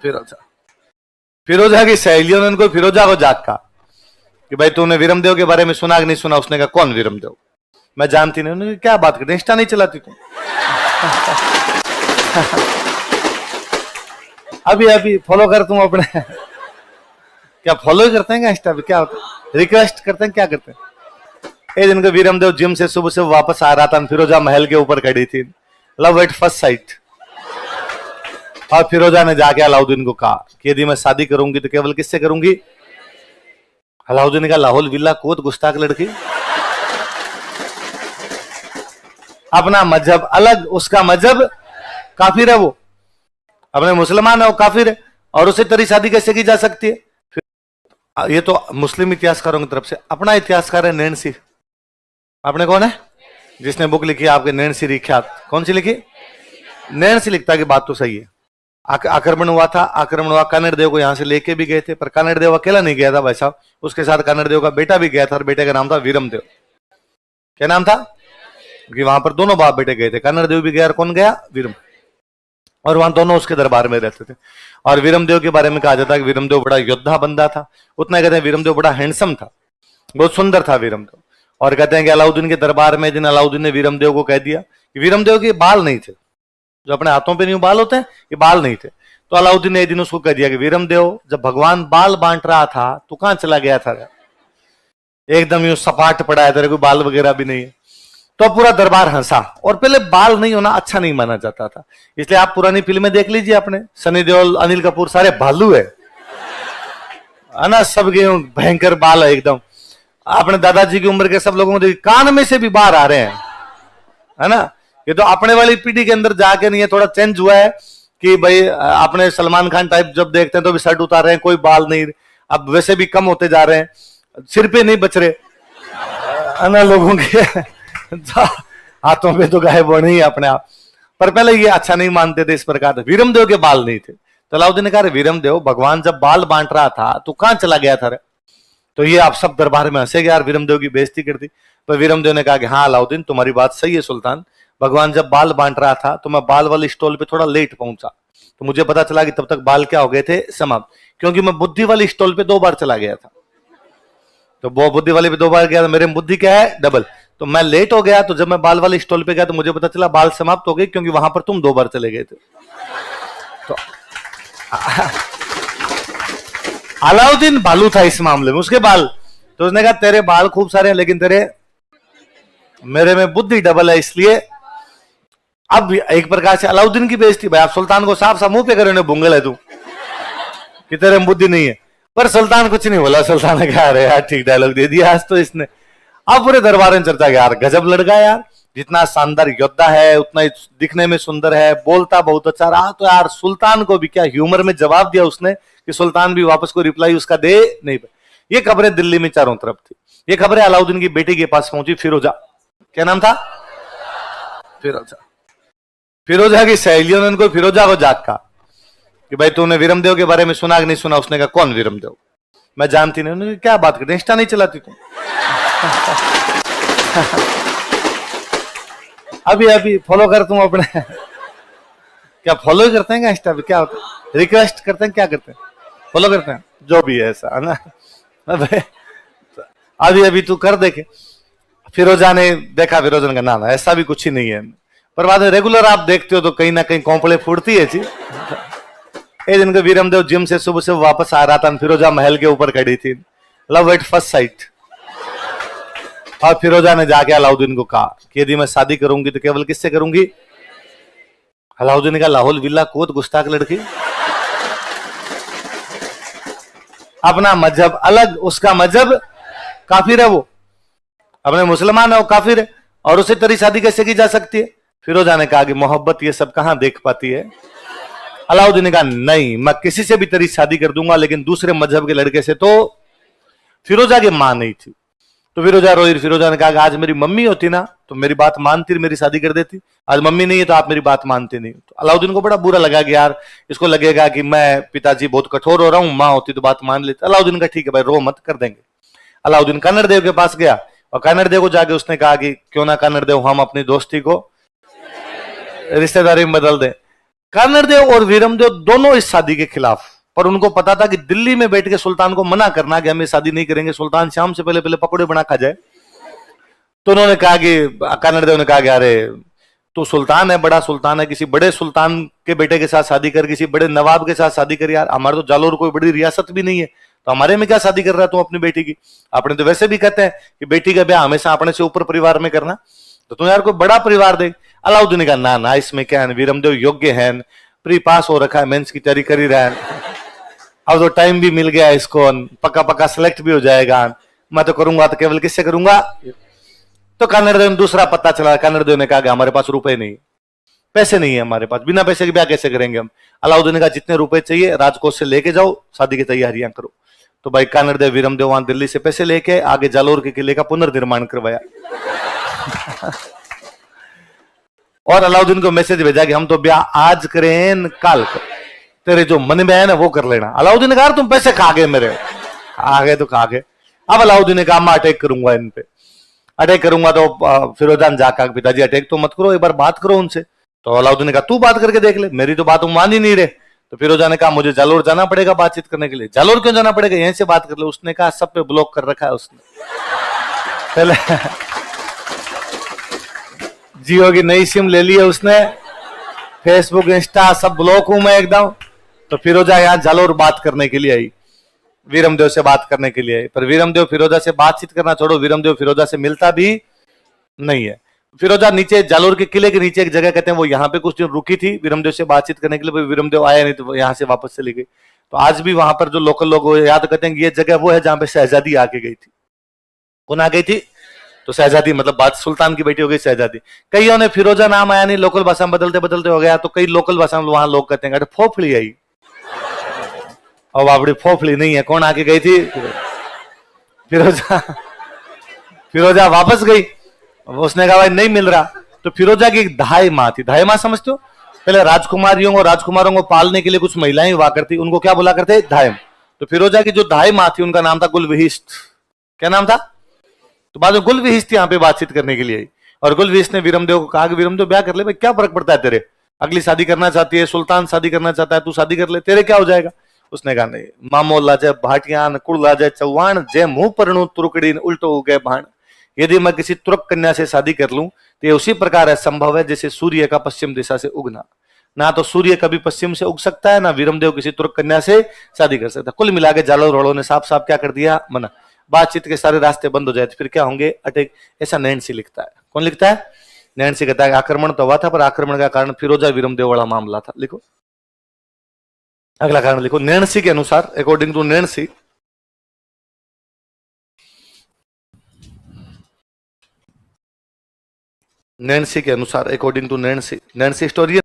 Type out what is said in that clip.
फिरोजा फिरोजा की सहेलियों ने उनको फिरोजा को जाका कि भाई तूने वीरमदेव के बारे में सुना कि नहीं सुना। उसने कहा कौन वीरमदेव, मैं जानती नहीं। उन्होंने क्या बात करते, इंस्टा नहीं चलाती तुम? अभी अभी फॉलो कर तुम अपने क्या फॉलो ही करते हैं क्या इंस्टा पे? क्या होता है, रिक्वेस्ट करते हैं, क्या करते हैं? एक दिन को वीरमदेव जिम से सुबह से वापस आ रहा था, फिरोजा महल के ऊपर खड़ी थी। Love at first sight. और फिरोजा ने जाके अलाउद्दीन को कहा कि यदि मैं शादी करूंगी तो केवल किससे करूंगी? अलाउद्दीन ने कहा लाहौल विला कोत गुस्ताख लड़की, अपना मजहब अलग, उसका मजहब काफिर है, वो अपने मुसलमान है, वो काफिर है, और उसे तेरी शादी कैसे की जा सकती है? ये तो मुस्लिम इतिहासकारों की तरफ से। अपना इतिहासकार है नैन्सी। आपने कौन है जिसने बुक लिखी है आपके? नैन्सी रिख्यात। कौन सी लिखी? नैन्सी लिखता है कि बात तो सही है, आक्रमण हुआ था, आक्रमण हुआ, कन्नड़ देव को यहां से लेके भी गए थे, पर कन्नड़ देव अकेला नहीं गया था भाई साहब, उसके साथ कन्नड़ देव का बेटा भी गया था, और बेटे का नाम था वीरमदेव। क्या नाम था? क्योंकि वहां पर दोनों बाप बेटे गए थे, कन्नड़ देव भी गया और कौन गया? वीरम। और वहां दोनों उसके दरबार में रहते थे। और वीरमदेव के बारे में कहा जाता है कि वीरमदेव बड़ा योद्धा बंदा था। उतना कहते हैं वीरमदेव बड़ा हैंडसम था, बहुत सुंदर था वीरमदेव। और कहते हैं कि अलाउद्दीन के दरबार में दिन अलाउद्दीन ने वीरमदेव को कह दिया कि वीरमदेव के बाल नहीं थे, जो अपने हाथों पे नहीं बाल होते हैं, ये बाल नहीं थे। तो अलाउद्दीन ने एक दिन उसको कह दिया कि वीरमदेव, जब भगवान बाल बांट रहा था तो कहां चला गया था? एकदम यूं सपाट पड़ा है, तेरे को बाल वगैरह भी नहीं है। तो पूरा दरबार हंसा। और पहले बाल नहीं होना अच्छा नहीं माना जाता था, इसलिए आप पुरानी फिल्में देख लीजिए, अपने सनी देओल, अनिल कपूर, सारे भालू है ना, सबके भयंकर बाल है एकदम। अपने दादाजी की उम्र के सब लोगों को कान में से भी बाहर आ रहे हैं, है ना। ये तो अपने वाली पीढ़ी के अंदर जाके नहीं है, थोड़ा चेंज हुआ है कि भाई अपने सलमान खान टाइप जब देखते हैं तो भी शर्ट उतार रहे हैं, कोई बाल नहीं, अब वैसे भी कम होते जा रहे हैं, सिर पे नहीं बच रहे, है ना, लोगों के हाथों पे तो गायब होने ही अपने आप। पर पहले ये अच्छा नहीं मानते थे इस प्रकार। वीरमदेव के बाल नहीं थे, तो अलाउद्दीन ने कहा वीरमदेव, भगवान जब बाल बांट रहा था तो कहां चला गया था? तो ये आप सब दरबार में हंसे, यार वीरमदेव की बेइज्जती कर दी। पर वीरमदेव ने कहा कि हाँ अलाउद्दीन, तुम्हारी बात सही है सुल्तान, भगवान जब बाल बांट रहा था तो मैं बाल वाले स्टॉल पे थोड़ा लेट पहुंचा, तो मुझे पता चला कि तब तक बाल क्या हो गए थे? समाप्त। क्योंकि मैं बुद्धि वाली स्टॉल पे 2 बार चला गया था, तो वो बुद्धि वाले पे 2 बार गया, तो मेरे बुद्धि क्या है? डबल। तो मैं लेट हो गया, तो जब मैं बाल वाले स्टॉल पे गया तो मुझे पता चला बाल समाप्त हो गए, क्योंकि वहां पर तुम 2 बार चले गए थे। तो अलाउद्दीन भालू था इस मामले में, उसके बाल। तो उसने कहा तेरे बाल खूब सारे हैं, लेकिन तेरे मेरे में बुद्धि डबल है, इसलिए अब एक प्रकार से अलाउद्दीन की बेइज्जती। भाई आप सुल्तान को साफ साफ मुंह पे करो, भूंगल है तू कि तेरे में बुद्धि नहीं है। पर सुल्तान कुछ नहीं बोला, सुल्तान ने कहा अरे यार ठीक डायलॉग दे दिया आज तो इसने। अब पूरे दरबार में चर्चा, यार गजब लड़का है यार, जितना शानदार योद्धा है उतना ही दिखने में सुंदर है, बोलता बहुत अच्छा रहा। तो यार सुल्तान को भी क्या ह्यूमर में जवाब दिया उसने कि सुल्तान भी वापस को रिप्लाई उसका दे नहीं। ये खबरें दिल्ली में चारों तरफ थी। ये खबरें अलाउद्दीन की बेटी के पास पहुंची, फिरोजा। क्या नाम था? फिरोजा। फिरोजा की सहेलियों ने उनको फिरोजा को जाका कि भाई तूने वीरमदेव के बारे में सुना कि नहीं सुना? उसने कहा कौन वीरमदेव, मैं जानती नहीं। उन्होंने क्या बात करते, इंस्टा नहीं चलाती तुम? अभी अभी फॉलो कर तुम अपने क्या फॉलो ही करते हैं क्या इंस्टा पे? क्या होता है, रिक्वेस्ट करते हैं, क्या करते हैं? फॉलो करते हैं, जो भी है ऐसा, है ना। अभी अभी तू कर देखे। फिरोजा ने देखा, फिरोजा का ना ऐसा भी कुछ ही नहीं है, पर बाद में रेगुलर आप देखते हो तो कहीं ना कहीं कौपड़े फूटती है जी। एक दिन को वीरमदेव जिम से सुबह से वापस आ रहा था, फिरोजा महल के ऊपर खड़ी थी। Love at first sight. और फिरोजा ने जाके अलाउद्दीन को कहा कि यदि मैं शादी करूंगी तो केवल किससे करूंगी? अलाउद्दीन ने कहा लाहौल विला कोत गुस्ताख लड़की, अपना मजहब अलग, उसका मजहब काफिर है, वो अपने मुसलमान है, वो काफिर है, और उसे तेरी शादी कैसे की जा सकती है? फिरोजा ने कहा कि मोहब्बत ये सब कहां देख पाती है। अलाउद्दीन ने कहा नहीं, मैं किसी से भी तेरी शादी कर दूंगा, लेकिन दूसरे मजहब के लड़के से। तो फिरोजा की मां नहीं थी, तो फिरोजा रोई। फिरोजा ने कहा आज मेरी मम्मी होती ना तो मेरी बात मानती, मेरी शादी कर देती। आज मम्मी नहीं है तो आप मेरी बात मानते नहीं। तो अलाउद्दीन को बड़ा बुरा लगा कि यार इसको लगेगा कि मैं पिताजी बहुत कठोर हो रहा हूं, मां होती तो बात मान लेती। अलाउद्दीन का ठीक है भाई, रो मत, कर देंगे। अलाउद्दीन कन्नड़ देव के पास गया, और कन्नड़ देव को जाके उसने कहा कि क्यों ना कन्नड़ देव हम अपनी दोस्ती को रिश्तेदारी में बदल दें। कर्णदेव और वीरमदेव दोनों इस शादी के खिलाफ, पर उनको पता था कि दिल्ली में बैठ के सुल्तान को मना करना कि हम ये शादी नहीं करेंगे, सुल्तान शाम से पहले पहले पकौड़े बना खा जाए। तो उन्होंने कहा कि कर्णदेव ने कहा कि अरे तू सुल्तान है, बड़ा सुल्तान है, किसी बड़े सुल्तान के बेटे के साथ शादी कर, किसी बड़े नवाब के साथ शादी कर, यार हमारे तो जालोर कोई बड़ी रियासत भी नहीं है, तो हमारे में क्या शादी कर रहा है तू अपनी बेटी की। अपने तो वैसे भी कहते हैं कि बेटी का ब्याह हमेशा अपने से ऊपर परिवार में करना, तो तुम यार कोई बड़ा परिवार दे। अलाउद्दीन ने कहा ना ना, इसमें क्या है, वीरमदेव योग्य है, प्री पास हो रखा है, मेंस की तैयारी कर ही रहा है, अब तो टाइम भी मिल गया इसको, पक्का पक्का सिलेक्ट भी हो जाएगा, मैं तो करूंगा तो केवल किससे करूंगा। तो कर्णदेव दूसरा पता चला, कर्णदेव ने कहा कि हमारे पास रुपए नहीं, पैसे नहीं है हमारे पास, बिना पैसे के ब्याह कैसे करेंगे हम। अलाउद्दीन ने कहा जितने रुपए चाहिए राजकोष से लेके जाओ, शादी की तैयारियां करो। तो भाई कर्णदेव वीरमदेव वहां दिल्ली से पैसे लेके आगे जालोर के किले का पुनर्निर्माण करवाया। और अलाउद्दीन को मैसेज भेजा कि हम तो ब्याह आज करें कल कर, तेरे जो मन में है ना वो कर लेना। अलाउद्दीन ने कहा तुम पैसे खा गए मेरे, खा गए तो खा गए। अब अलाउद्दीन ने कहा मैं अटैक करूंगा इन पे, अटैक करूंगा। तो फिरोजान जाकर पिताजी अटैक तो मत करो, एक बार बात करो उनसे। तो अलाउद्दीन ने कहा तू बात करके देख ले, मेरी तो बात तुम मान ही नहीं रहे। तो फिरोजा ने कहा मुझे जालोर जाना पड़ेगा बातचीत करने के लिए। जालोर क्यों जाना पड़ेगा, यहीं से बात कर ले। उसने कहा सब पे ब्लॉक कर रखा है उसने, पहले जियो की नई सिम ले ली है उसने, फेसबुक इंस्टा सब ब्लॉक हूं मैं एकदम। तो फिरोजा यहां जालोर बात करने के लिए आई, वीरमदेव से बात करने के लिए आई, पर वीरमदेव फिरोजा से बातचीत करना छोड़ो, वीरमदेव फिरोजा से मिलता भी नहीं है। फिरोजा नीचे जालोर के किले के नीचे एक जगह कहते हैं वो यहाँ पे कुछ दिन रुकी थी वीरमदेव से बातचीत करने के लिए, वीरमदेव आया नहीं तो यहाँ से वापस चली गई। तो आज भी वहां पर जो लोकल लोग याद कहते हैं कि ये जगह वो है जहां पे शहजादी आके गई थी। कौन आ गई थी, तो शहजादी मतलब बात सुल्तान की बेटी हो गई शहजादी। कईयों ने फिरोजा नाम आया नहीं, लोकल भाषा में बदलते बदलते हो गया, तो कई लोकल भाषा में वहां लोग कहते हैं अरे फोफड़ी आई, और बाबड़ी फोफड़ी नहीं है, कौन आके गई थी, फिरोजा। फिरोजा वापस गई, उसने कहा भाई नहीं मिल रहा। तो फिरोजा की एक धाई माँ थी, धाई माँ समझते हो, पहले राजकुमारियों और राजकुमारों को पालने के लिए कुछ महिलाएं हुआ करती, उनको क्या बोला करते धायम। तो फिरोजा की जो धाई माँ थी उनका नाम था गुलविहिस्त। क्या नाम था, तो बाद में गुलविहिस्त यहाँ पे बातचीत करने के लिए आई, और गुलविहिस्त ने वीरमदेव को कहा कि वीरमदेव ब्याह कर ले, भाई क्या फर्क पड़ता है तेरे, अगली शादी करना चाहती है, सुल्तान शादी करना चाहता है, तू शादी कर ले, तेरे क्या हो जाएगा। उसने कहा नहीं, मामो लाजे भाटियान कुल लाजे चौहान, जे मुंह परणु तुरकड़ी उल्टो उगे भाण। यदि मैं किसी तुर्क कन्या से शादी कर लूं तो ये उसी प्रकार है संभव है जैसे सूर्य का पश्चिम दिशा से उगना। ना तो सूर्य कभी पश्चिम से उग सकता है, ना वीरमदेव किसी तुर्क कन्या से शादी कर सकता। कुल मिला के जालोर वालों ने साफ साफ क्या कर दिया, मना। बातचीत के सारे रास्ते बंद हो जाए तो फिर क्या होंगे, अटैक। ऐसा नैन्सी लिखता है। कौन लिखता है, नैन्सी कहता है आक्रमण तो हुआ था, पर आक्रमण का कारण फिरोजा वीरमदेव वाला मामला था। लिखो अगला कारण लिखो, नैन्सी के अनुसार, अकॉर्डिंग टू नैन्सी, नैन्सी के अनुसार, according to Nancy, Nancy historian